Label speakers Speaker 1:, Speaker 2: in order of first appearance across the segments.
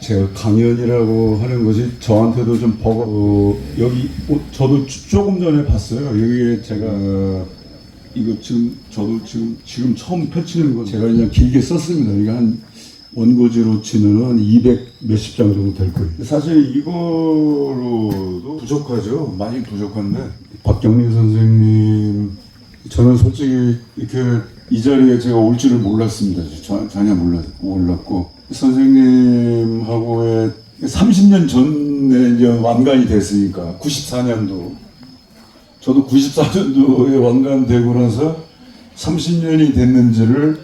Speaker 1: 제가 강연이라고 하는 것이 저한테도 좀 여기 저도 조금 전에 봤어요. 여기에 제가 이거 저도 지금 처음 펼치는 거 제가 그냥 길게 썼습니다. 이게 한 원고지로 치면 한 200 몇십 장 정도 될 거예요. 사실 이거로도 부족하죠. 많이 부족한데 박경린 선생님, 저는 솔직히 이렇게 이 자리에 제가 올 줄을 몰랐습니다. 전혀 몰랐고 선생님하고의 30년 전에 이제 완간이 됐으니까 94년도 저도 94년도에 완간되고 나서 30년이 됐는지를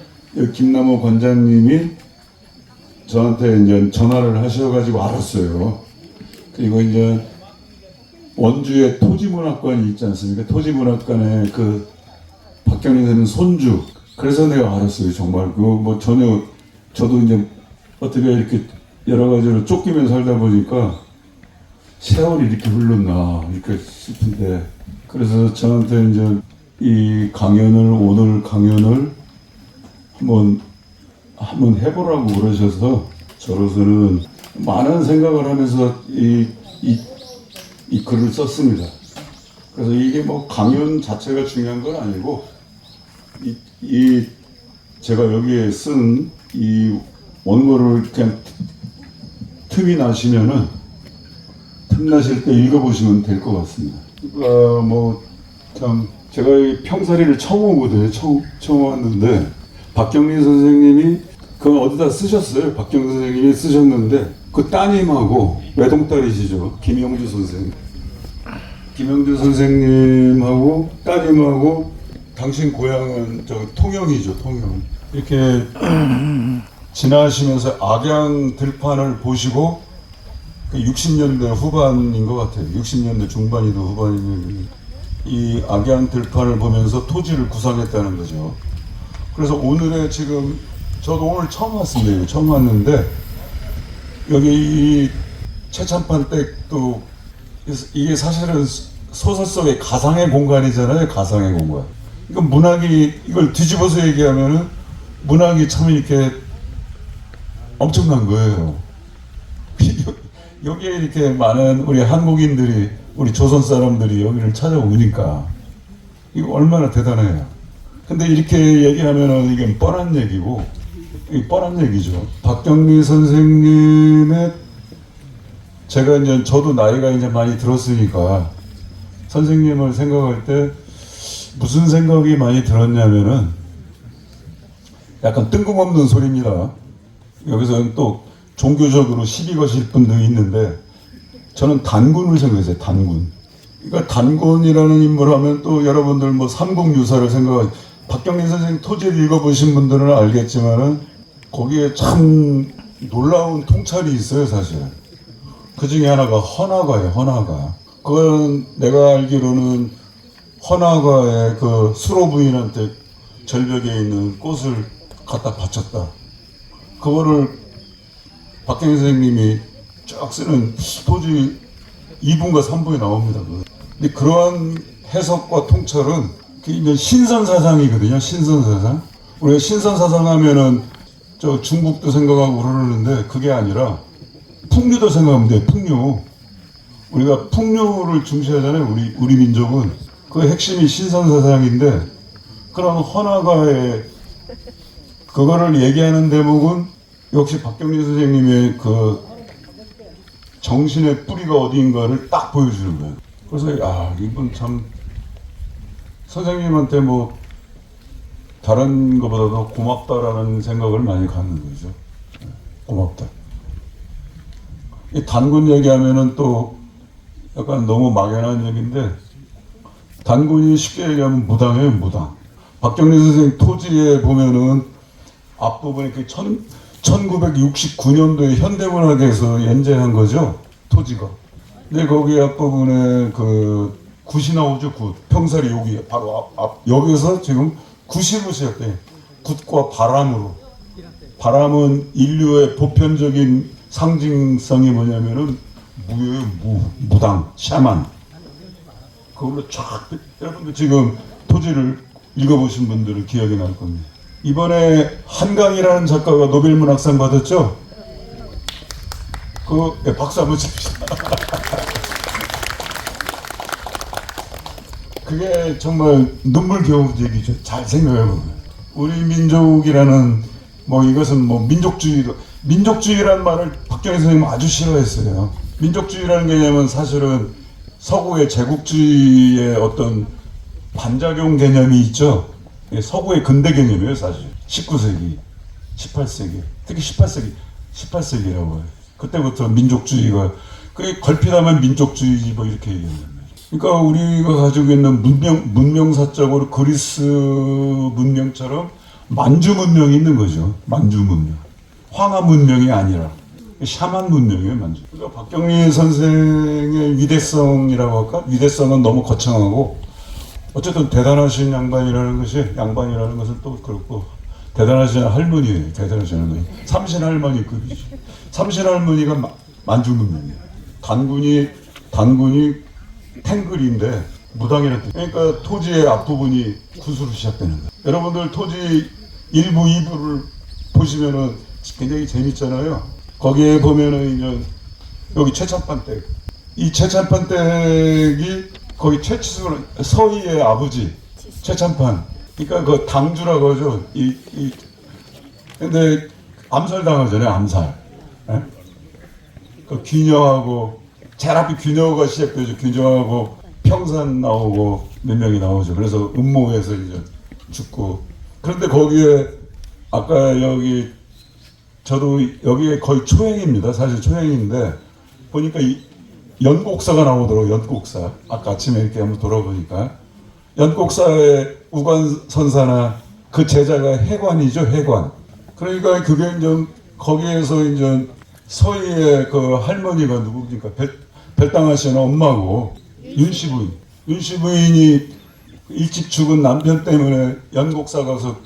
Speaker 1: 김남호 관장님이 저한테 이제 전화를 하셔가지고 알았어요. 그리고 이제 원주에 토지문학관이 있지 않습니까? 토지문학관에 그 박경린 선생님 손주. 그래서 내가 알았어요. 정말 뭐 전혀 저도 이제 어떻게 이렇게 여러 가지로 쫓기면서 살다 보니까 세월이 이렇게 흘렀나 이렇게 싶은데, 그래서 저한테 이제 오늘 강연을 한번 해보라고 그러셔서 저로서는 많은 생각을 하면서 이 글을 썼습니다. 그래서 이게 뭐 강연 자체가 중요한 건 아니고 제가 여기에 쓴 이 원고를 그냥 틈나실 때 읽어보시면 될 것 같습니다. 참 제가 이 평사리를 처음 오거든요. 처음 왔는데 박경린 선생님이 그건 어디다 쓰셨어요. 박경린 선생님이 쓰셨는데 그 따님하고 외동딸이시죠. 김영주 선생님. 김영주 선생님하고 따님하고 당신 고향은 통영이죠. 통영. 이렇게 지나시면서 악양 들판을 보시고 60년대 후반인 것 같아요. 60년대 중반이든 후반이든 이 악양 들판을 보면서 토지를 구상했다는 거죠. 그래서 오늘의 지금 저도 오늘 처음 왔습니다. 처음 왔는데 여기 이 최찬판 댁도 이게 사실은 소설 속의 가상의 공간이잖아요. 가상의 공간. 이걸 뒤집어서 얘기하면은 문학이 참 이렇게 엄청난 거예요. 여기에 이렇게 많은 우리 한국인들이, 우리 조선 사람들이 여기를 찾아오니까 이거 얼마나 대단해요. 근데 이렇게 얘기하면은 이게 뻔한 얘기고, 이게 뻔한 얘기죠. 박경린 선생님의 제가 이제 저도 나이가 이제 많이 들었으니까 선생님을 생각할 때 무슨 생각이 많이 들었냐면은 약간 뜬금없는 소리입니다. 여기서는 또 종교적으로 시비 거실 분도 있는데 저는 단군을 생각했어요. 단군. 그러니까 단군이라는 인물 하면 또 여러분들 뭐 삼국유사를 생각하고 박경린 선생님 토지를 읽어보신 분들은 알겠지만은 거기에 참 놀라운 통찰이 있어요. 사실. 그 중에 하나가 헌화가예요. 헌화가. 그건 내가 알기로는 헌화가의 그 수로 부인한테 절벽에 있는 꽃을 갖다 바쳤다. 그거를 박경린 선생님이 쫙 쓰는 토지 2분과 3분에 나옵니다. 근데 그러한 해석과 통찰은 이제 신선사상이거든요. 신선사상. 우리가 신선사상 하면은 저 중국도 생각하고 그러는데 그게 아니라 풍류도 생각하면 돼요. 풍류. 우리가 풍류를 중시하잖아요. 우리 민족은. 그 핵심이 신선사상인데 그런 헌화가의 그거를 얘기하는 대목은 역시 박경린 선생님의 그 정신의 뿌리가 어디인가를 딱 보여주는 거예요. 그래서 이건 참 선생님한테 뭐 다른 것보다도 고맙다라는 생각을 많이 갖는 거죠. 고맙다. 이 단군 얘기하면은 또 약간 너무 막연한 얘기인데 단군이 쉽게 얘기하면 무당이에요. 무당. 박경린 선생님 토지에 보면은 앞부분에 1969년도에 현대문학에서 연재한 거죠. 토지가. 근데 거기 앞부분에 그 굿이 나오죠. 굿. 평사리 여기 바로 앞 여기서 지금 굿으로 시작돼. 굿과 바람으로. 바람은 인류의 보편적인 상징성이 뭐냐면은 무예요. 무당, 샤만. 그걸로 쫙, 여러분들 지금 토지를 읽어보신 분들은 기억이 날 겁니다. 이번에 한강이라는 작가가 노벨문학상 받았죠? 박수 한번 칩시다. 그게 정말 눈물겨운 얘기죠. 잘 생각해보면. 우리 민족이라는, 이것은 민족주의라는 말을 박정희 선생님은 아주 싫어했어요. 민족주의라는 개념은 사실은 서구의 제국주의의 어떤 반작용 개념이 있죠. 서구의 근대 개념이에요, 사실. 19세기, 18세기, 특히 18세기라고 해요. 그때부터 민족주의가, 그게 걸핏하면 민족주의지 이렇게 얘기한단 말이에요. 그러니까 우리가 가지고 있는 문명사적으로 그리스 문명처럼 만주 문명이 있는 거죠. 만주 문명. 황하 문명이 아니라 샤만 문명이에요, 만주. 그러니까 박경리 선생의 위대성이라고 할까? 위대성은 너무 거창하고, 어쨌든 대단하신 양반이라는 것은 또 그렇고, 대단하신 할머니예요. 대단하신 할머니. 삼신 할머니급이죠. 삼신 할머니가 만주 문명이에요. 단군이 탱글인데 무당이라는 뜻. 그러니까 토지의 앞부분이 구수로 시작되는 거예요. 여러분들 토지 1부, 2부를 보시면은 굉장히 재밌잖아요. 거기에 보면은 이제 여기 최찬판댁. 이 최찬판댁이 거기 최치수 서희의 아버지 최찬판. 그러니까 그 당주라고 하죠. 근데 암살 당하잖아요. 암살. 예? 그 귀녀하고 제일 앞에 귀녀가 시작되죠. 귀녀하고 평산 나오고 몇 명이 나오죠. 그래서 음모에서 이제 죽고. 그런데 거기에 아까 저도 여기에 거의 초행입니다. 사실 초행인데 보니까 연곡사가 나오더라고요. 연곡사. 아까 아침에 이렇게 한번 돌아보니까 연곡사의 우관선사나 그 제자가 해관이죠. 해관. 그러니까 그게 이제 거기에서 이제 서희의 그 할머니가 누굽니까? 별당하시는 엄마고 윤씨부인. 윤씨부인이 일찍 죽은 남편 때문에 연곡사 가서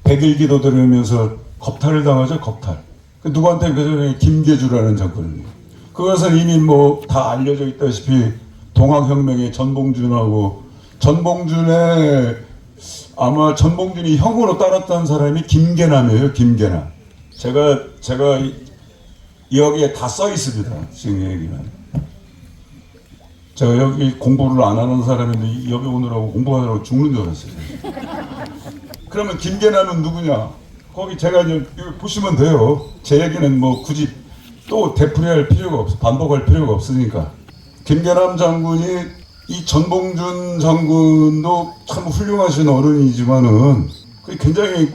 Speaker 1: 백일기도 들으면서 겁탈을 당하죠. 겁탈. 누구한테 그 전에 김계주라는 장군입니다. 그것은 이미 다 알려져 있다시피 동학혁명의 전봉준이 형으로 따랐던 사람이 김계남이에요. 김계남. 제가 여기에 다 써 있습니다. 지금 얘기는. 제가 여기 공부를 안 하는 사람인데 여기 오느라고 공부하느라고 죽는 줄 알았어요. 그러면 김계남은 누구냐? 거기 제가 이제 보시면 돼요. 제 얘기는 굳이 또 되풀이할 필요가 없어. 반복할 필요가 없으니까. 김계남 장군이 이 전봉준 장군도 참 훌륭하신 어른이지만은 굉장히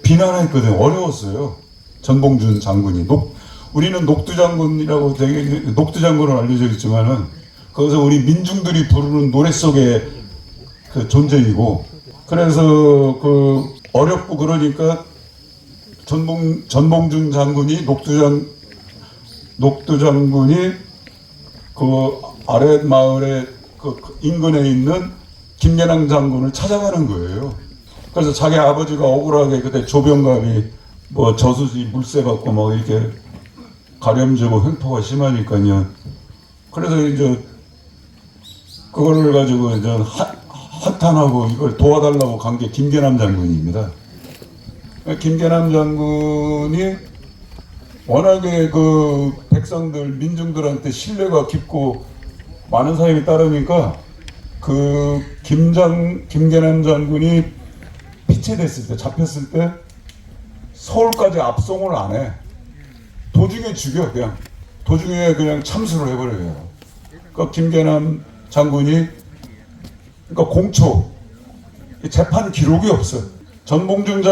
Speaker 1: 비난했거든요. 어려웠어요. 전봉준 장군이. 우리는 녹두장군이라고 녹두장군으로 알려져 있지만은 거기서 우리 민중들이 부르는 노래 속의 그 존재이고, 그래서 어렵고 그러니까 전봉준 장군이 녹두장군이 그 아랫 마을에 그 인근에 있는 김계남 장군을 찾아가는 거예요. 그래서 자기 아버지가 억울하게 그때 조병갑이 저수지 물세 받고 이렇게 가렴지고 횡포가 심하니까요. 그래서 이제 그거를 가지고 이제 한탄하고 이걸 도와달라고 간 게 김계남 장군입니다. 김계남 장군이 워낙에 그 백성들, 민중들한테 신뢰가 깊고 많은 사람이 따르니까 그 김계남 장군이 피체됐을 때, 잡혔을 때 서울까지 압송을 안 해. 도중에 죽여, 그냥. 도중에 그냥 참수를 해버려요. 그러니까 김계남 장군이, 그러니까 공초, 재판 기록이 없어요. 전봉준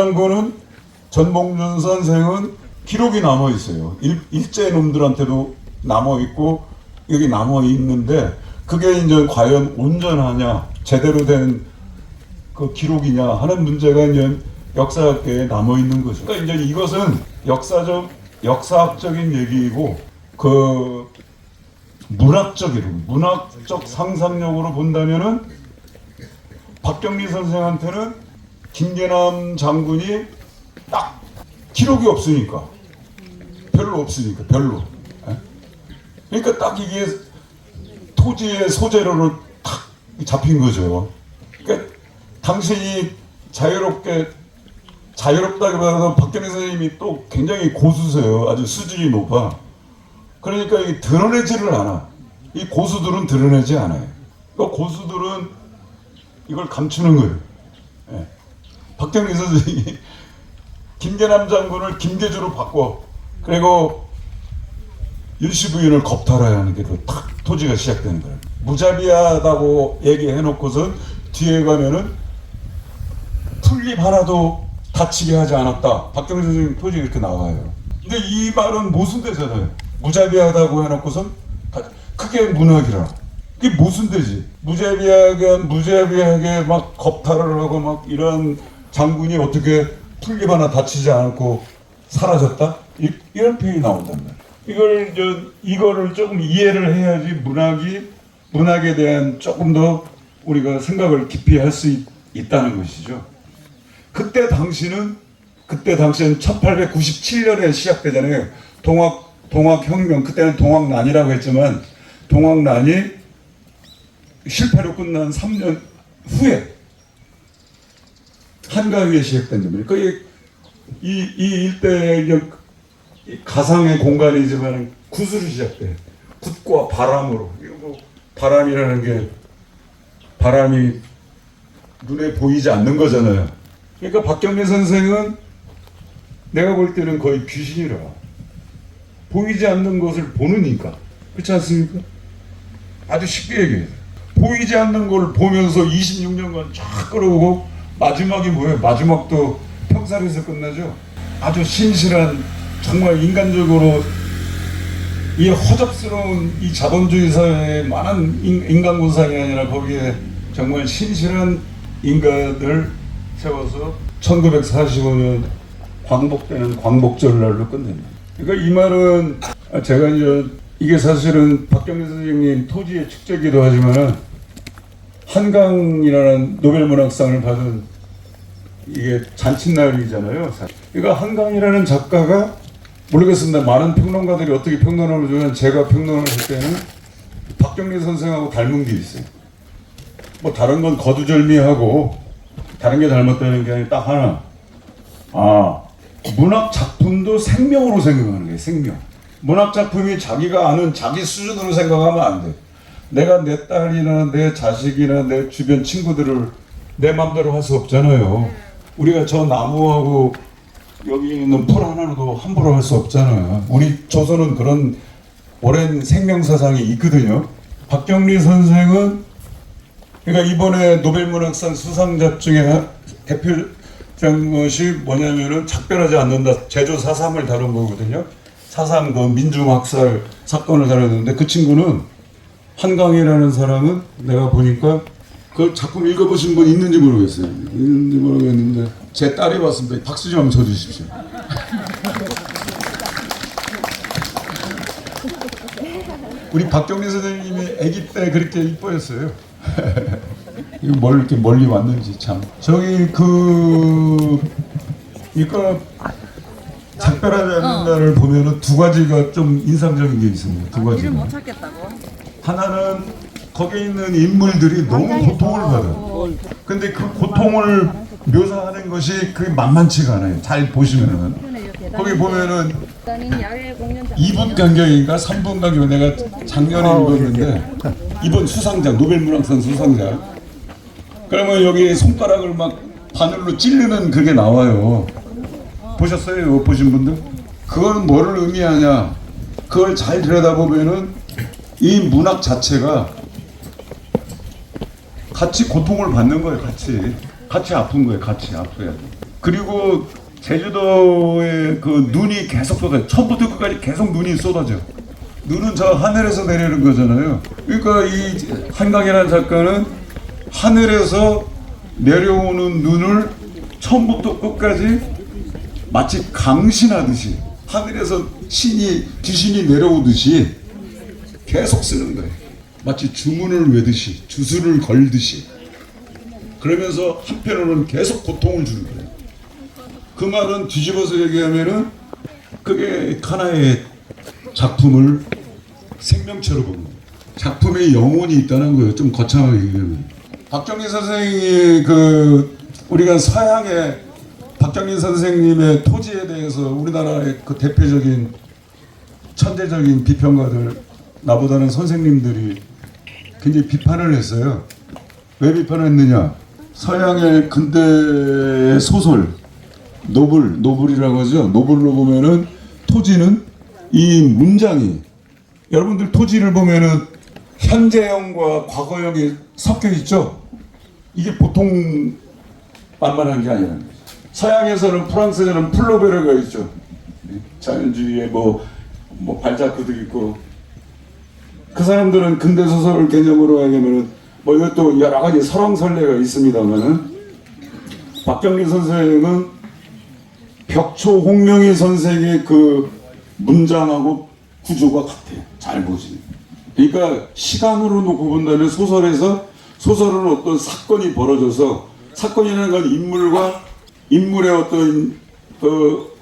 Speaker 1: 선생은 기록이 남아있어요. 일제 놈들한테도 남아있고, 여기 남아있는데, 그게 이제 과연 온전하냐, 제대로 된 그 기록이냐 하는 문제가 이제 역사학계에 남아있는 거죠. 그러니까 이제 이것은 역사학적인 얘기이고, 그 문학적 상상력으로 본다면은 박경리 선생한테는 김계남 장군이 딱 기록이 없으니까. 별로 없으니까, 별로. 예? 그러니까 딱 이게 토지의 소재로는 탁 잡힌 거죠. 그러니까 당신이 자유롭다기보다는 박경리 선생님이 또 굉장히 고수세요. 아주 수준이 높아. 그러니까 이 드러내지를 않아. 이 고수들은 드러내지 않아요. 그러니까 고수들은 이걸 감추는 거예요. 예. 박경리 선생님이 김계남 장군을 김계주로 바꿔. 그리고 윤씨 부인을 겁탈하는 게 탁 토지가 시작되는 거예요. 무자비하다고 얘기해놓고선 뒤에 가면은 풀잎 하나도 다치게 하지 않았다. 박경리 선생님 토지 이렇게 나와요. 근데 이 말은 모순되잖아요. 무자비하다고 해놓고선 그게 문학이라. 그게 모순되지. 무자비하게 막 겁탈을 하고 막 이런 장군이 어떻게 풀잎 하나 다치지 않고 사라졌다? 이런 표현이 나온단 말이에요. 이거를 조금 이해를 해야지 문학에 대한 조금 더 우리가 생각을 깊이 할 수 있다는 것이죠. 그때 당시는 1897년에 시작되잖아요. 동학혁명, 그때는 동학난이라고 했지만 동학난이 실패로 끝난 3년 후에 한가위에 시작된 겁니다. 이 일대의 가상의 공간이지만 굿으로 시작돼요. 굿과 바람으로. 바람이라는 게 바람이 눈에 보이지 않는 거잖아요. 그러니까 박경리 선생은 내가 볼 때는 거의 귀신이라. 보이지 않는 것을 보느니까. 그렇지 않습니까? 아주 쉽게 얘기해요. 보이지 않는 걸 보면서 26년간 쫙 끌어오고 마지막이 뭐예요? 마지막도 평살에서 끝나죠. 아주 신실한, 정말 인간적으로 이 허접스러운 이 자본주의 사회의 많은 인간군상이 아니라 거기에 정말 신실한 인간을 세워서 1945년 광복되는 광복절날로 끝냅니다. 그러니까 이 말은 제가 이게 사실은 박경리 선생님 토지의 축제기도 하지만 한강이라는 노벨문학상을 받은 이게 잔칫날이잖아요. 그러니까 한강이라는 작가가 모르겠습니다. 많은 평론가들이 어떻게 평론을 주면 제가 평론을 할 때는 박경리 선생하고 닮은 게 있어요. 뭐 다른 건 거두절미하고 다른 게 닮았다는 게 아니라 딱 하나. 문학 작품도 생명으로 생각하는 거예요. 생명. 문학 작품이 자기가 아는 자기 수준으로 생각하면 안 돼. 내가 내 딸이나 내 자식이나 내 주변 친구들을 내 마음대로 할 수 없잖아요. 우리가 저 나무하고 여기 있는 풀 하나도 함부로 할 수 없잖아요. 우리 조선은 그런 오랜 생명사상이 있거든요. 박경리 선생은 그러니까 이번에 노벨문학상 수상자 중에 대표적인 것이 뭐냐면은 작별하지 않는다. 제주 4.3을 다룬 거거든요. 4.3 그 민중학살 사건을 다뤘는데 그 친구는 한강이라는 사람은 내가 보니까 그 작품 읽어보신 분 있는지 모르겠어요. 있는지 모르겠는데 제 딸이 봤습니다. 박수 좀 한번 쳐주십시오. 우리 박경리 선생님이 아기 때 그렇게 이뻐했어요. 이거 뭘 이렇게 멀리 왔는지 참. 저기 이거 작별하지 않는 날을 보면은 두 가지가 좀 인상적인 게 있습니다. 두 가지.
Speaker 2: 못 찾겠다고?
Speaker 1: 하나는 거기에 있는 인물들이 너무 고통을 받아요. 근데 그 고통을 묘사하는 것이 그게 만만치가 않아요. 잘 보시면은 거기 보면은 2분 간격인가 3분 간격 내가 작년에 읽었는데 이번 수상자 노벨문학상 수상자 그러면 여기 손가락을 막 바늘로 찌르는 그게 나와요. 보셨어요? 보신 분들? 그거는 뭐를 의미하냐? 그걸 잘 들여다보면은 이 문학 자체가 같이 고통을 받는 거예요. 같이 아픈 거예요. 같이 아파야 돼. 그리고 제주도의 그 눈이 계속 쏟아져. 처음부터 끝까지 계속 눈이 쏟아져. 눈은 저 하늘에서 내리는 거잖아요. 그러니까 이 한강이라는 작가는 하늘에서 내려오는 눈을 처음부터 끝까지 마치 강신하듯이 하늘에서 귀신이 내려오듯이 계속 쓰는 거예요. 마치 주문을 외듯이 주술을 걸듯이 그러면서 한편으로는 계속 고통을 주는 거예요. 그 말은 뒤집어서 얘기하면은 그게 하나의 작품을 생명체로 보는 거예요. 작품에 영혼이 있다는 거예요. 좀 거창하게 얘기하면. 박정희 선생이 우리가 서양의 박정희 선생님의 토지에 대해서 우리나라의 그 대표적인 천재적인 비평가들, 나보다는 선생님들이 굉장히 비판을 했어요. 왜 비판을 했느냐? 서양의 근대 소설 노블이라고 하죠. 노블로 보면은 토지는 이 문장이, 여러분들 토지를 보면은 현재형과 과거형이 섞여 있죠. 이게 보통 만만한 게 아니라는 거죠. 서양에서는, 프랑스에서는 플로베르가 있죠. 자연주의에 뭐 발자크도 있고, 그 사람들은 근대 소설 개념으로 하면은 뭐 이것도 여러 가지 설왕설래가 있습니다만은, 박정희 선생은 벽초 홍명희 선생의 그 문장하고 구조가 같아요. 잘 보시면. 그러니까 시간으로 놓고 본다면 소설은 어떤 사건이 벌어져서, 사건이라는 건 인물의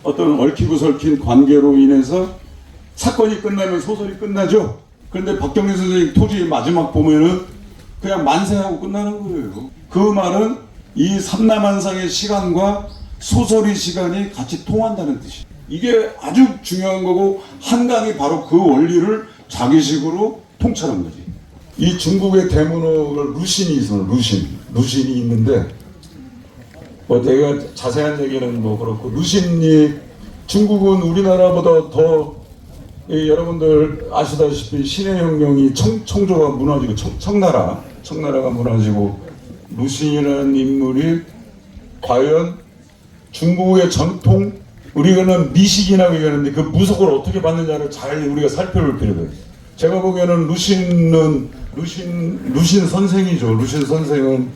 Speaker 1: 어떤 얽히고 설킨 관계로 인해서 사건이 끝나면 소설이 끝나죠. 그런데 박정희 선생님 토지의 마지막 보면은 그냥 만세하고 끝나는 거예요. 그 말은 이 삼라만상의 시간과 소설의 시간이 같이 통한다는 뜻이에요. 이게 아주 중요한 거고, 한강이 바로 그 원리를 자기식으로 통찰한 거지. 이 중국의 대문호가 루신이 있어요. 루신이 있는데, 뭐 내가 자세한 얘기는 뭐 그렇고, 루신이, 중국은 우리나라보다 더 여러분들 아시다시피 신해혁명이 청조가 무너지고 청나라가 무너지고, 루신이라는 인물이 과연 중국의 전통, 우리는 미식이라고 얘기하는데 그 무속을 어떻게 받느냐를 잘 우리가 살펴볼 필요가 있어요. 제가 보기에는 루신 선생이죠. 루신 선생은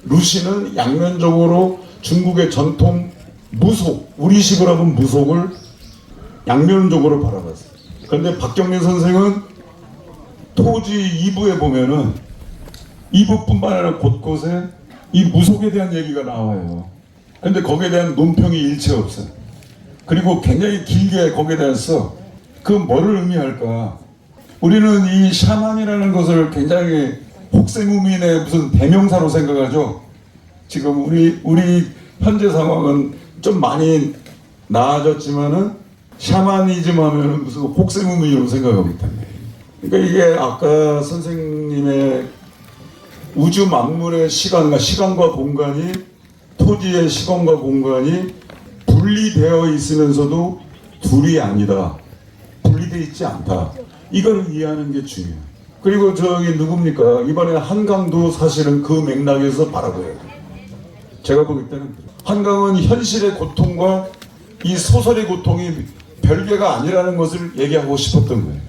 Speaker 1: 루신은 양면적으로 중국의 전통 무속, 우리식으로 하면 무속을 양면적으로 바라봤어요. 그런데 박정희 선생은 토지 2부에 보면은 2부뿐만 아니라 곳곳에 이 무속에 대한 얘기가 나와요. 근데 거기에 대한 논평이 일체 없어요. 그리고 굉장히 길게 거기에 대해서 그 뭐를 의미할까? 우리는 이 샤만이라는 것을 굉장히 혹세무민의 무슨 대명사로 생각하죠. 지금 우리 현재 상황은 좀 많이 나아졌지만은 샤머니즘 하면은 무슨 혹세무민으로 생각하고 있단 말이에요. 그러니까 이게 아까 선생님의 우주 만물의 시간과 공간이, 토지의 시간과 공간이 분리되어 있으면서도 둘이 아니다. 분리되어 있지 않다. 이걸 이해하는 게 중요해요. 그리고 저기 누굽니까? 이번에 한강도 사실은 그 맥락에서 바라봐야 돼요. 제가 보기 때는 한강은 현실의 고통과 이 소설의 고통이 별개가 아니라는 것을 얘기하고 싶었던 거예요.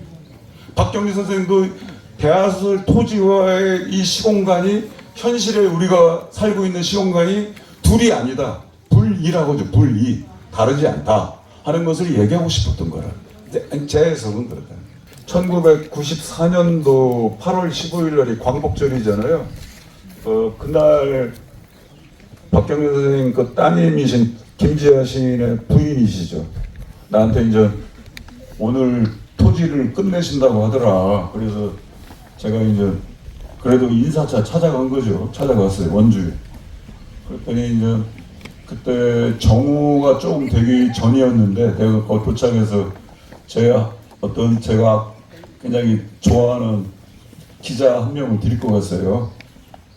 Speaker 1: 박정희 선생님도 대하소설 토지와의 이 시공간이, 현실에 우리가 살고 있는 시공간이 둘이 아니다. 불이라고 하죠. 불이. 다르지 않다. 하는 것을 얘기하고 싶었던 거라. 제 해석은 그렇다. 1994년도 8월 15일 날이 광복절이잖아요. 그날 박정희 선생님 그 따님이신 김지아 시인의 부인이시죠. 나한테 이제 오늘 토지를 끝내신다고 하더라. 그래서 제가 이제 그래도 인사차 찾아간 거죠. 찾아갔어요. 원주에. 그랬더니 이제 그때 정오가 조금 되기 전이었는데 내가 도착해서 제가 굉장히 좋아하는 기자 한 명을 데리고 갔어요.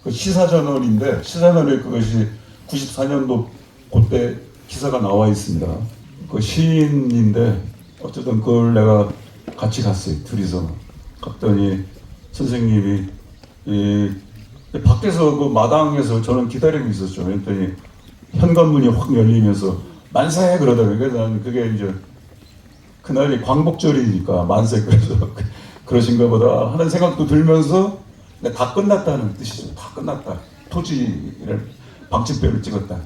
Speaker 1: 그 시사저널인데, 시사저널에 그것이 94년도 그때 기사가 나와 있습니다. 그 시인인데 어쨌든 그걸 내가 같이 갔어요. 둘이서 갔더니 선생님이 밖에서 그 마당에서 저는 기다리고 있었죠. 그랬더니 현관문이 확 열리면서 만세 그러더라고요. 그래서 나는 그게 이제 그날이 광복절이니까 만세, 그래서 그러신가 보다 하는 생각도 들면서 다 끝났다는 뜻이죠. 다 끝났다. 토지를 방침표를 찍었다.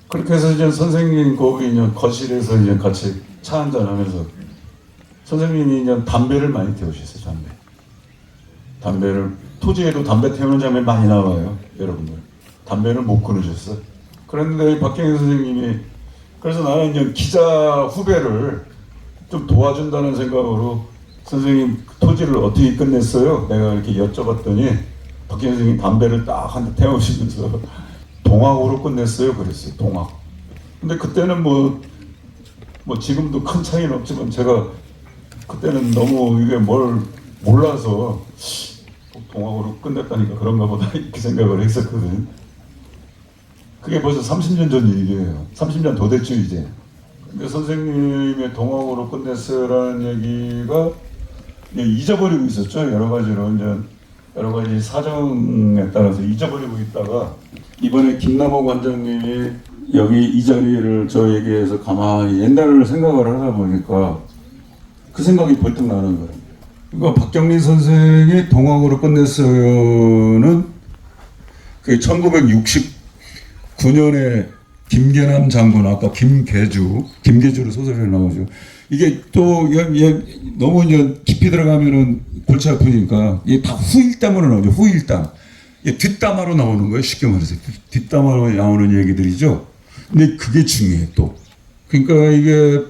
Speaker 1: 그렇게 해서 이제 선생님 거기 이제 거실에서 이제 같이 차 한잔 하면서 선생님이 이제 담배를 많이 태우셨어요. 담배를 토지에도 담배 태우는 장면 많이 나와요. 여러분들 담배를 못 끊으셨어. 그런데 박경희 선생님이 그래서 나는 이제 기자 후배를 좀 도와준다는 생각으로 선생님 토지를 어떻게 끝냈어요? 내가 이렇게 여쭤봤더니 박경희 선생님이 담배를 딱 한 대 태우시면서 동학으로 끝냈어요. 그랬어요. 동학. 근데 그때는 뭐 지금도 큰 차이는 없지만 제가 그때는 너무 이게 뭘 몰라서 동학으로 끝냈다니까 그런가 보다 이렇게 생각을 했었거든요. 그게 벌써 30년 전 일이에요. 30년 더 됐죠 이제. 근데 선생님의 동학으로 끝냈어라는 얘기가 잊어버리고 있었죠. 여러 가지로 이제 여러 가지 사정에 따라서 잊어버리고 있다가 이번에 김남호 관장님이 여기 이 자리를 저에게해서 가만히 옛날을 생각을 하다 보니까 그 생각이 벌떡 나는 거예요. 그러니까 박경리 선생이 동학으로 끝냈어요는 그 1969년에 김계남 장군, 아까 김계주로 소설에 나오죠. 이게 또 너무 이제 깊이 들어가면은 골치 아프니까 이게 다 후일담으로 나오죠. 후일담. 이게 뒷담화로 나오는 거예요. 쉽게 말해서 뒷담화로 나오는 얘기들이죠. 근데 그게 중요해 또. 그러니까 이게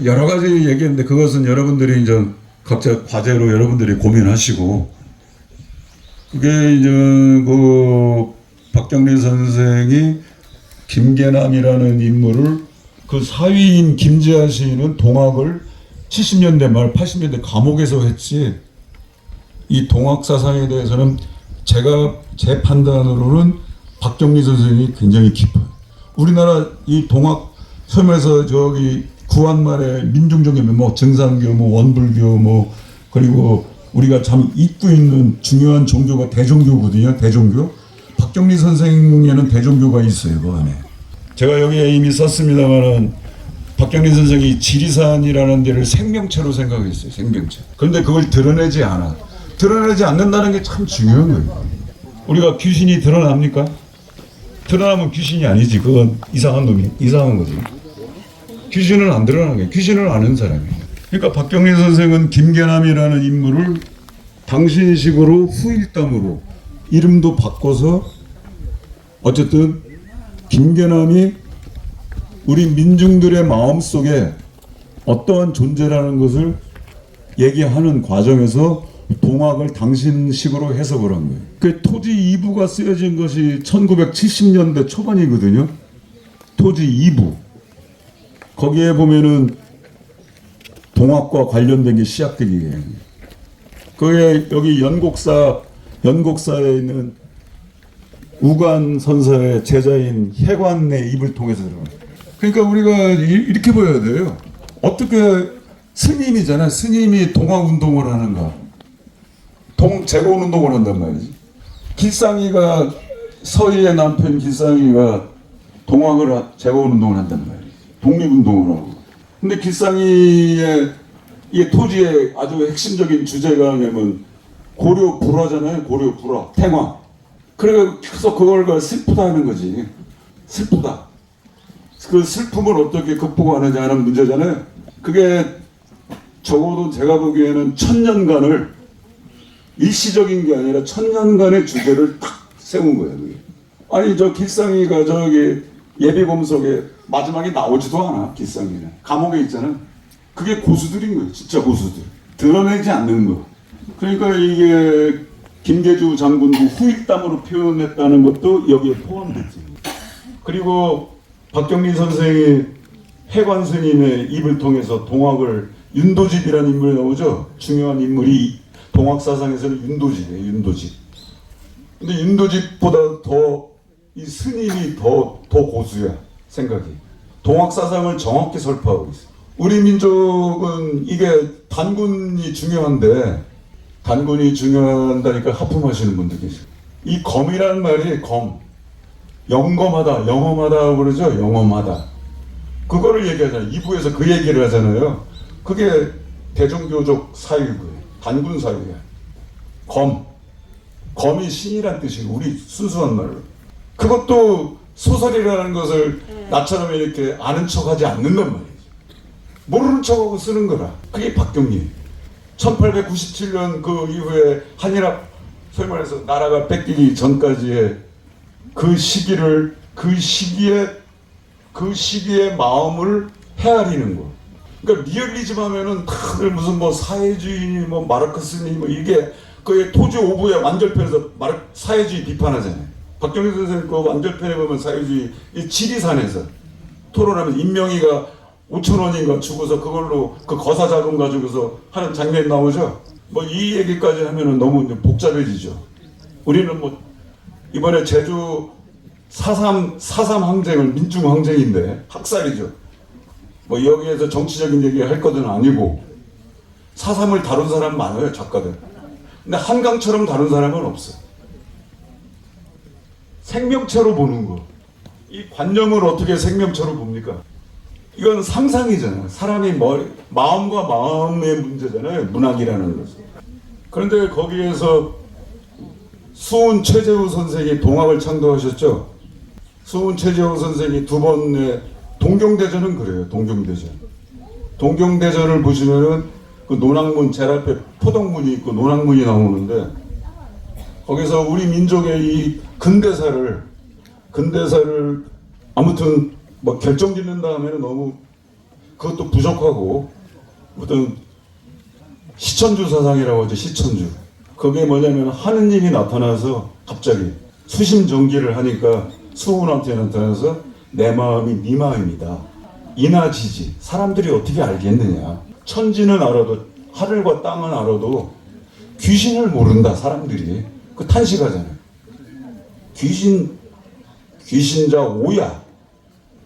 Speaker 1: 여러 가지 얘기했는데 그것은 여러분들이 이제 각자 과제로 여러분들이 고민하시고 그게 이제 그 박경리 선생이 김계남이라는 인물을 그 사위인 김지아 시인은 동학을 70년대 말 80년대 감옥에서 했지 이 동학 사상에 대해서는 제 판단으로는 박경리 선생이 굉장히 깊어요. 우리나라 이 동학 섬에서 저기 구한말에 민중종교 뭐 증산교 뭐 원불교 그리고 우리가 참 잊고 있는 중요한 종교가 대종교거든요. 대종교. 박경리 선생에는 대종교가 있어요. 그 안에. 제가 여기에 이미 썼습니다만은 박경리 선생이 지리산이라는 데를 생명체로 생각했어요. 생명체. 그런데 그걸 드러내지 않아. 드러내지 않는다는 게 참 중요한 거예요. 우리가 귀신이 드러납니까? 드러나면 귀신이 아니지. 그건 이상한 거지. 귀신은 안 드러나는 거예요. 귀신을 아는 사람이에요. 그러니까 박경리 선생은 김계남이라는 인물을 당신식으로 후일담으로 이름도 바꿔서 어쨌든 김계남이 우리 민중들의 마음속에 어떠한 존재라는 것을 얘기하는 과정에서 동학을 당신식으로 해석을 한 거예요. 그 토지 2부가 쓰여진 것이 1970년대 초반이거든요. 토지 2부. 거기에 보면은 동학과 관련된 게 시작되기에. 그게 여기 연곡사에 있는 우관 선사의 제자인 혜관의 입을 통해서 들어가요. 그러니까 우리가 이렇게 보여야 돼요. 어떻게 스님이잖아. 스님이 동학 운동을 하는가. 제공 운동을 한단 말이지. 길상이가 서희의 남편 길상이가 동학을 제공 운동을 한단 말이지. 독립운동을 하고. 근데 길상이의 이 토지의 아주 핵심적인 주제가 뭐냐면 고려 불화잖아요. 고려 불화, 태광. 그래서 그걸 슬프다 하는 거지. 슬프다. 그 슬픔을 어떻게 극복하느냐 하는 문제잖아요. 그게 적어도 제가 보기에는 1000년간을 일시적인 게 아니라 1000년간의 주제를 딱 세운 거예요. 그게. 아니 저 길상이가 저기 예비검석에 마지막에 나오지도 않아. 길상이는 감옥에 있잖아. 그게 고수들인 거예요. 진짜 고수들. 드러내지 않는 거. 그러니까 이게 김계주 장군도 후일담으로 표현했다는 것도 여기에 포함됐지. 그리고 박경리 선생이 해관 스님의 입을 통해서 동학을 윤도집이라는 인물이 나오죠. 중요한 인물이 동학 사상에서는 윤도집이에요. 윤도집. 근데 윤도집보다 더 이 스님이 더 고수야. 생각이. 동학 사상을 정확히 설파하고 있어. 우리 민족은 이게 단군이 중요한데 단군이 중요하다니까 하품하시는 분들 계세요. 이 검이라는 말이 검. 영검하다, 영험하다 그러죠. 영험하다. 그거를 얘기하잖아요. 2부에서 그 얘기를 하잖아요. 그게 대종교적 사유인 거예요. 단군 사유야. 검. 검이 신이란 뜻이고 우리 순수한 말로. 그것도 소설이라는 것을 나처럼 이렇게 아는 척하지 않는단 말이지. 모르는 척하고 쓰는 거라. 그게 박경리. 1897년 그 이후에 한일합 소위 말해서 나라가 뺏기기 전까지의 그 시기의 마음을 헤아리는 거. 그러니까 리얼리즘 하면은 다들 무슨 뭐 사회주의니 뭐 마르크스니 뭐 이게 그 토지 오브의 완결편에서 사회주의 비판하잖아요. 박정희 선생님 그 완결편에 보면 사회주의 이 지리산에서 토론하면서 임명희가 5,000원인가 주고서 그걸로 그 거사 자금 가지고서 하는 장면이 나오죠. 뭐 이 얘기까지 하면은 너무 이제 복잡해지죠. 우리는 뭐 이번에 제주 4.3 항쟁을 민중 항쟁인데 학살이죠. 뭐 여기에서 정치적인 얘기 할 것은 아니고 4.3을 다룬 사람 많아요, 작가들. 근데 한강처럼 다룬 사람은 없어. 생명체로 보는 거. 이 관념을 어떻게 생명체로 봅니까? 이건 상상이잖아요. 사람이 마음과 마음의 문제잖아요. 문학이라는 것은. 그런데 거기에서 수훈 최재우 선생이 동학을 창도하셨죠. 수훈 최재우 선생이 두 번의 동경대전은 그래요. 동경대전을 보시면은 그 논학문 제일 앞에 포덕문이 있고 논학문이 나오는데 거기서 우리 민족의 이 근대사를 아무튼 뭐 결정짓는다 하면 너무 그것도 부족하고 어떤 시천주 사상이라고 하죠. 시천주. 그게 뭐냐면 하느님이 나타나서 갑자기 수심정기를 하니까 수훈한테 나타나서 내 마음이 네 마음이다. 이나지지. 사람들이 어떻게 알겠느냐. 천지는 알아도 하늘과 땅은 알아도 귀신을 모른다. 사람들이. 그 탄식하잖아요. 귀신자 오야.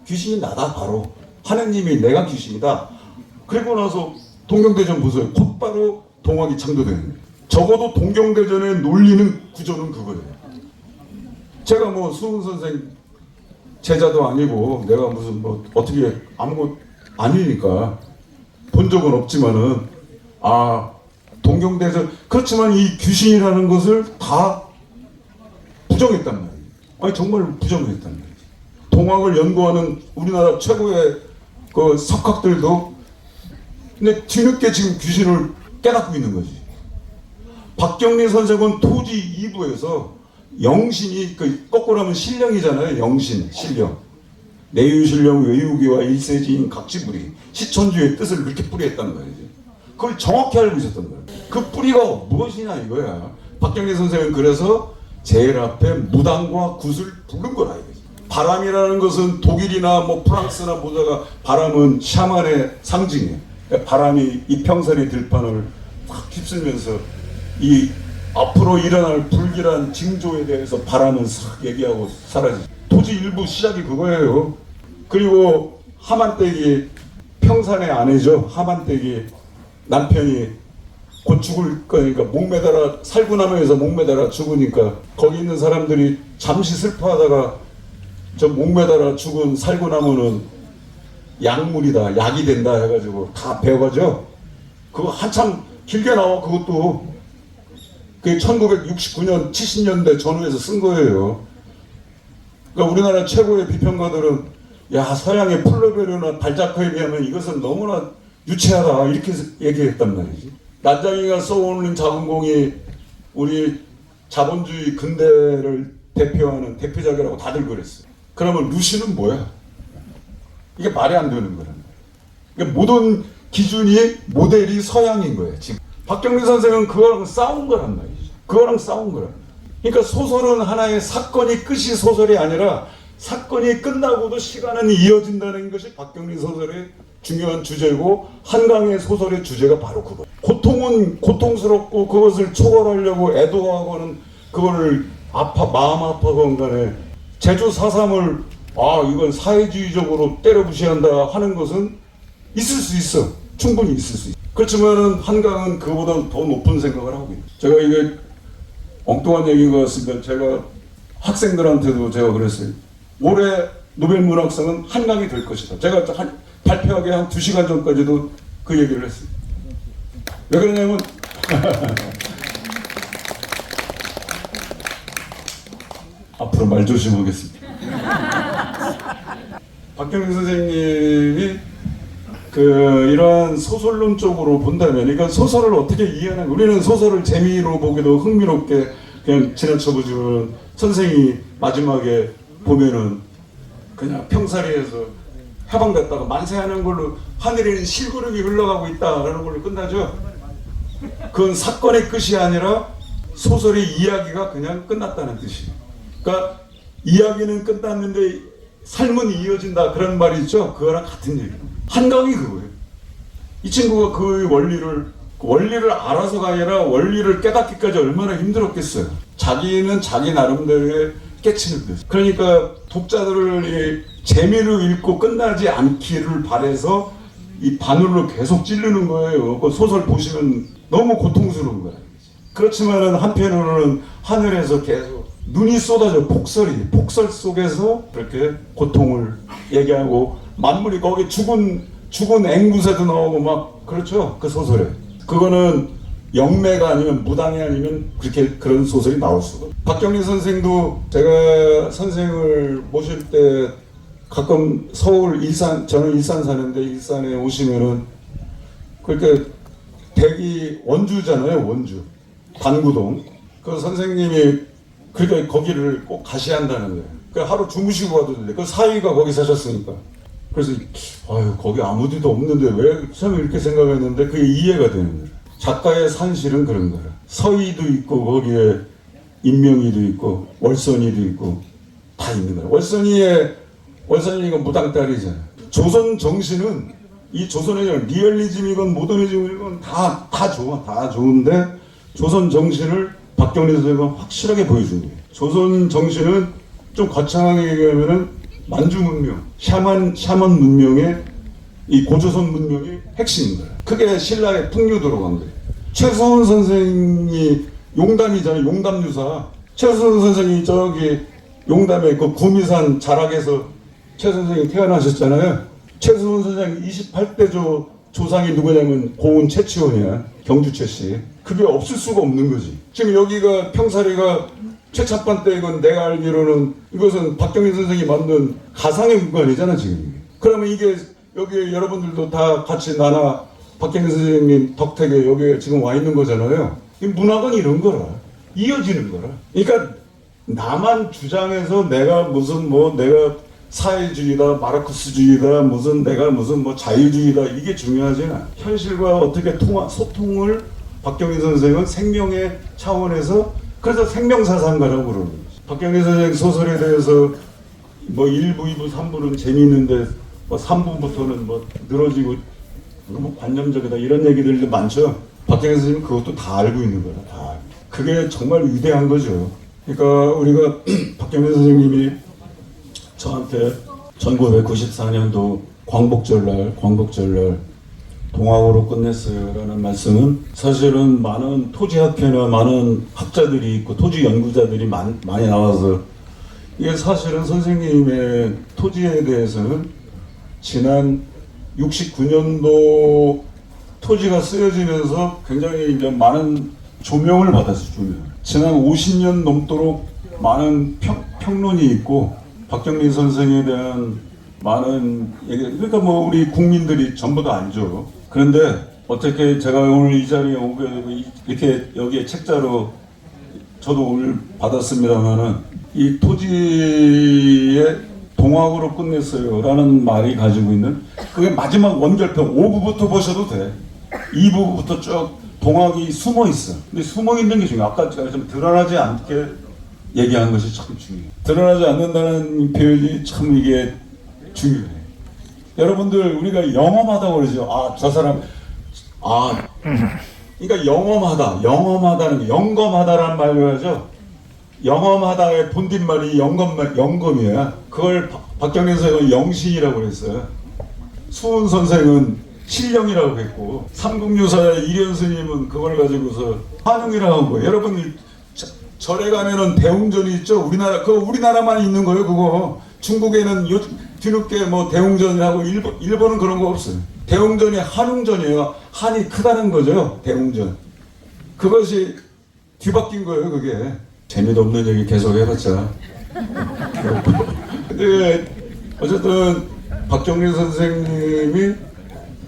Speaker 1: 귀신이 나다 바로. 하느님이 내가 귀신이다. 그리고 나서 동경대전 보세요. 곧바로 동학이 창조되는 거예요. 적어도 동경대전의 논리는 구조는 그거예요. 제가 뭐 수훈 선생 제자도 아니고 내가 무슨 뭐 어떻게 아무것도 아니니까 본 적은 없지만은 동경대전 그렇지만 이 귀신이라는 것을 다 부정했단 말이에요. 아니 정말 부정했단 말이에요. 동학을 연구하는 우리나라 최고의 그 석학들도 근데 뒤늦게 지금 귀신을 깨닫고 있는 거지. 박경리 선생은 토지 2부에서 영신이 그 거꾸로 하면 신령이잖아요. 영신, 신령. 내유신령 외유기와 일세지인 각지불이 시천주의 뜻을 그렇게 뿌리했단 말이지. 그걸 정확히 알고 있었단 말이야. 그 뿌리가 무엇이냐 이거야. 박경리 선생은 그래서 제일 앞에 무당과 굿을 부른 거라 이거지. 바람이라는 것은 독일이나 뭐 프랑스나 보다가 바람은 샤만의 상징이에요. 바람이 이평선의 들판을 확 휩쓸면서 이 앞으로 일어날 불길한 징조에 대해서 바람은 싹 얘기하고 사라지죠. 토지 일부 시작이 그거예요. 그리고 하만떼기 평산의 아내죠. 하만떼기 남편이 곧 죽을 거니까 목매달아 살구나무에서 목매달아 죽으니까 거기 있는 사람들이 잠시 슬퍼하다가 저 목매달아 죽은 살구나무는 약물이다, 약이 된다 해가지고 다 배워가죠. 그거 한참 길게 나와. 그것도 그게 1969년 70년대 전후에서 쓴 거예요. 그러니까 우리나라 최고의 비평가들은 야 서양의 플로베르나 발자크에 비하면 이것은 너무나 유치하다 이렇게 얘기했단 말이지. 난장이가 써오는 자본공이 우리 자본주의 근대를 대표하는 대표작이라고 다들 그랬어요. 그러면 루시는 뭐야? 이게 말이 안 되는 거란 말이야. 그러니까 모든 기준이 모델이 서양인 거예요. 지금 박경리 선생은 그거랑 싸운 거란 말이죠. 그거랑 싸운 거란 말이야. 그러니까 소설은 하나의 사건이 끝이 소설이 아니라 사건이 끝나고도 시간은 이어진다는 것이 박경리 소설의 중요한 주제고 한강의 소설의 주제가 바로 그거. 고통은 고통스럽고 그것을 초월하려고 애도하고는 그거를 마음 아파건 간에 제주 4.3을 이건 사회주의적으로 때려부시한다 하는 것은 있을 수 있어. 충분히 있을 수 있어. 그렇지만은 한강은 그보다 더 높은 생각을 하고 있어요. 제가 이게 엉뚱한 얘기인 것 같습니다. 제가 학생들한테도 제가 그랬어요. 올해 노벨문학상은 한강이 될 것이다. 제가 발표하기 한 2시간 전까지도 그 얘기를 했어요. 왜 그러냐면 앞으로 말 조심하겠습니다. 박경리 선생님이 이러한 소설론 쪽으로 본다면, 그러니까 소설을 어떻게 이해하는, 우리는 소설을 재미로 보기도 흥미롭게 그냥 지나쳐보지만 선생이 마지막에 보면은 그냥 평사리에서 해방됐다가 만세하는 걸로 하늘에는 실구름이 흘러가고 있다라는 걸로 끝나죠. 그건 사건의 끝이 아니라 소설의 이야기가 그냥 끝났다는 뜻이에요. 그러니까 이야기는 끝났는데 삶은 이어진다 그런 말이 있죠. 그거랑 같은 얘기예요. 한강이 그거예요. 이 친구가 그 원리를 알아서가 아니라 원리를 깨닫기까지 얼마나 힘들었겠어요. 자기는 자기 나름대로의 깨치는 거죠. 그러니까 독자들을 재미로 읽고 끝나지 않기를 바래서 이 바늘로 계속 찌르는 거예요. 그 소설 보시면 너무 고통스러운 거예요. 그렇지만은 한편으로는 하늘에서 계속 눈이 쏟아져 폭설 속에서 그렇게 고통을 얘기하고 만물이 거기 죽은 앵무새도 나오고 막 그렇죠. 그 소설에 그거는 영매가 아니면 무당이 아니면 그런 소설이 나올 수가 없어요. 박경리 선생도 제가 선생을 모실 때 가끔 서울 일산, 저는 일산 사는데 일산에 오시면은 그렇게 댁이 원주잖아요. 원주 반구동. 그 선생님이 그렇게 거기를 꼭 가셔야 한다는 거예요. 그 하루 주무시고 가도 되는데 그 사위가 거기 사셨으니까. 그래서 아유 거기 아무 데도 없는데 왜 처음에 이렇게 생각했는데 그게 이해가 되는 거예요. 작가의 산실은 그런 거라. 서희도 있고 거기에 인명이도 있고 월선이도 있고 다 있는 거라. 월선이가 무당딸이잖아요. 조선 정신은 이 조선의 리얼리즘이건 모더니즘이건 다 좋아. 다 좋은데 조선 정신을 박경리 선생님은 확실하게 보여준 거예요. 조선 정신은 좀 거창하게 얘기하면은 만주 문명, 샤만 문명의 이 고조선 문명이 핵심인 거예요. 그게 신라의 풍류도로 간 거예요. 최소원 선생이 용담이잖아요. 용담유사. 최소원 선생이 저기 용담의 그 구미산 자락에서 최 선생이 태어나셨잖아요. 최소원 선생 28대 조상이 누구냐면 고은 최치원이야. 경주 최씨. 그게 없을 수가 없는 거지. 지금 여기가 평사리가 최찬반 때 이건 내가 알기로는 이것은 박경리 선생이 만든 가상의 공간이잖아 지금. 그러면 이게 여기 여러분들도 다 같이 나나 박경리 선생님 덕택에 여기 지금 와 있는 거잖아요. 이 문학은 이런 거라. 이어지는 거라. 그러니까 나만 주장해서 내가 내가 사회주의다, 마르크스주의다, 내가 자유주의다 이게 중요하지 않아. 현실과 어떻게 소통을 박경리 선생은 생명의 차원에서 그래서 생명사상가라고 그러는 거지. 박경리 선생 소설에 대해서 1부, 2부, 3부는 재미있는데 3부부터는 늘어지고 관념적이다 이런 얘기들도 많죠. 박경리 선생님은 그것도 다 알고 있는 거라. 다. 그게 정말 위대한 거죠. 그러니까 우리가 박경리 선생님이 저한테 1994년도 광복절날 동학으로 끝냈어요 라는 말씀은 사실은 많은 토지학회나 많은 학자들이 있고 토지 연구자들이 많이 나와서 이게 사실은 선생님의 토지에 대해서는 지난 69년도 토지가 쓰여지면서 굉장히 이제 많은 조명을 받았어요. 지난 50년 넘도록 많은 평론이 있고 박경리 선생에 대한 많은 얘기, 그러니까 우리 국민들이 전부 다 알죠. 그런데 어떻게 제가 오늘 이 자리에 오게 되고 이렇게 여기에 책자로 저도 오늘 받았습니다만은 이 토지에 동학으로 끝냈어요 라는 말이 가지고 있는 그게 마지막 원결편 5부부터 보셔도 돼. 2부부터 쭉 동학이 숨어 있어. 근데 숨어 있는 게 중요해. 아까 제가 좀 드러나지 않게 얘기한 것이 참 중요해. 드러나지 않는다는 표현이 참 이게 중요해. 여러분들 우리가 영험하다고 그러죠. 저 사람 그러니까 영험하다는 게 영검하다라는 말로 하죠. 영험하다의 본뒷말이 영검이야. 그걸 박경리 선생은 영신이라고 그랬어요. 수훈 선생은 신령이라고 했고 삼국유사의 이련 스님은 그걸 가지고서 환웅이라고 한 거예요. 여러분 절에 가면은 대웅전이 있죠. 우리나라만 있는 거예요. 그거 중국에는 뒤늦게 대웅전이라고 일본은 그런 거 없어요. 대웅전이 한웅전이에요. 한이 크다는 거죠. 대웅전. 그것이 뒤바뀐 거예요. 그게. 재미도 없는 얘기 계속 해봤자. 근데 어쨌든 박경리 선생님이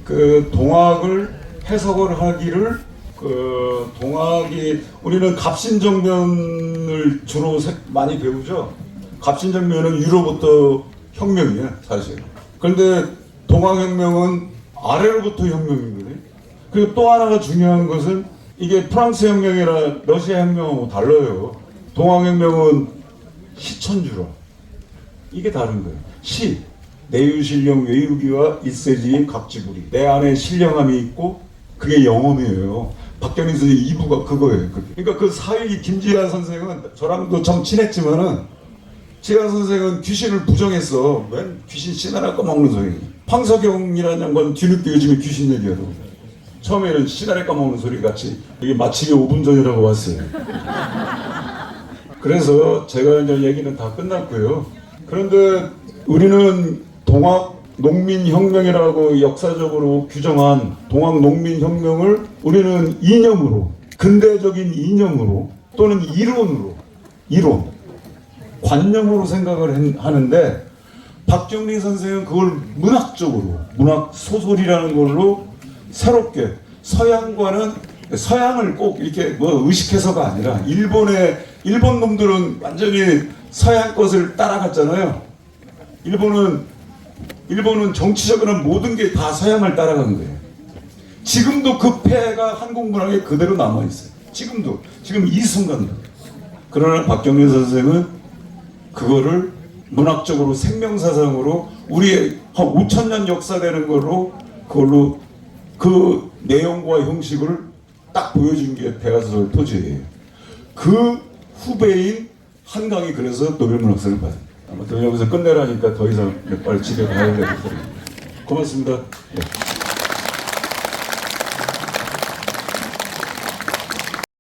Speaker 1: 그 동학을 해석을 하기를 그 동학이 우리는 갑신정변을 주로 많이 배우죠. 갑신정변은 유로부터 혁명이에요, 사실. 그런데 동학혁명은 아래로부터 혁명이거든요. 그리고 또 하나가 중요한 것은 이게 프랑스 혁명이나 러시아 혁명하고 달라요. 동학혁명은 시천주로 이게 다른 거예요. 시 내유신령 외유기와 일세지인 각지구리. 내 안에 신령함이 있고 그게 영혼이에요. 박경림 선생님 2부가 그거예요. 그러니까 그 사위 김지아 선생은 저랑도 참 친했지만은 지아 선생은 귀신을 부정했어. 웬 귀신 씨나라 까먹는 소리. 황석영이라는 양반 뒤늦게 요즘에 귀신 얘기하더라고. 처음에는 씨나라 까먹는 소리 같이 이게 마치기 5분 전이라고 왔어요. 그래서 제가 이제 얘기는 다 끝났고요. 그런데 우리는 동학 농민혁명이라고 역사적으로 규정한 동학농민혁명을 우리는 이념으로, 근대적인 이념으로 또는 이론, 관념으로 생각을 하는데 박경리 선생은 그걸 문학적으로, 문학 소설이라는 걸로 새롭게 서양을 꼭 이렇게 뭐 의식해서가 아니라 일본 놈들은 완전히 서양 것을 따라갔잖아요. 일본은 정치적으로 모든 게 다 서양을 따라간 거예요. 지금도 그 폐해가 한국 문학에 그대로 남아있어요. 지금 이 순간도. 그러나 박경리 선생은 그거를 문학적으로 생명사상으로 우리의 한 5,000년 역사되는 그걸로 그 내용과 형식을 딱 보여준 게 대하소설 토지예요. 그 후배인 한강이 그래서 노벨문학상을 받았어요. 아무튼 여기서 끝내라니까 더 이상 빨리 집에 가야 되겠어요. 고맙습니다. 네.